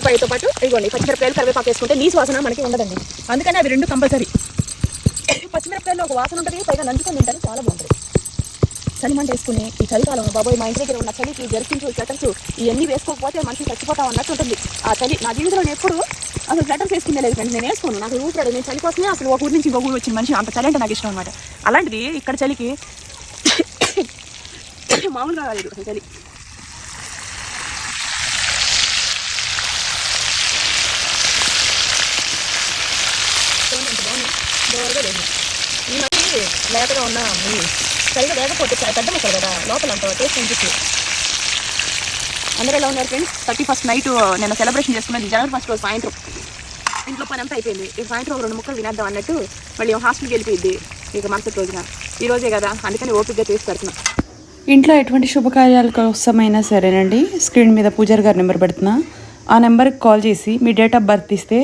ఉల్లిపాయతో పాటు ఇదిగోండి పచ్చిమిరపకాయలు కరివేపాకు వేసుకుంటే నీసు వాసన మనకి ఉండదండి. అందుకని అవి రెండు కంపల్సరీ. పచ్చిమిరపకాయలు ఒక వాసన ఉంటుంది, పైగా నంచుకొని తింటారు, చాలా బాగుంటుంది. చలిమంట వేసుకుని ఈ చలికాలం బాబోయ్ మా ఇంటి దగ్గర ఉన్న చలికి జర్కిన్స్ స్వెటర్స్ ఇవన్నీ వేసుకోకపోతే మనిషి చచ్చిపోతాం అన్నట్టు ఉంటుంది ఆ చలి. నా జీవితంలో ఎప్పుడు అసలు స్వెటర్స్ వేసుకునే లేదు ఫ్రెండ్స్, నేను వేసుకోను. నాకు ఊపిరాడు, నేను చలి కోసమే అసలు ఒక ఊరి నుంచి ఇంకొక ఊరు వచ్చిన మనిషి, అంత చలి అంటే నాకు ఇష్టం అనమాట. అలాంటిది ఇక్కడ చలికి మామూలుగా కాలేదు అసలు చలి. ఈ మధ్య లేతగా ఉన్న సరిగా లేకపోతే పెద్ద ముక్కలు కదా లోపల అంత టేస్ట్ అనిపిస్తుంది. అందరూ ఎలా ఉన్నారు ఫ్రెండ్స్? 31st నైట్ నేను సెలబ్రేషన్ చేసుకున్నది జనవరి 1st రోజు సాయంత్రం. ఇంట్లో పని అంతా అయిపోయింది. ఇక సాయంత్రం 2 ముక్కలు తినేద్దాం అన్నట్టు మళ్ళీ హాస్టల్కి వెళ్ళిపోయింది ఇక మరుసటి రోజున. ఈ రోజే కదా అందుకని ఓపికగా చేసి పెడుతున్నా. ఇంట్లో ఎటువంటి శుభకార్యాల కోసమైనా సరేనండి, స్క్రీన్ మీద పూజారి గారి నెంబర్ పెడుతున్నా. ఆ నెంబర్కి కాల్ చేసి మీ డేట్ ఆఫ్ బర్త్ ఇస్తే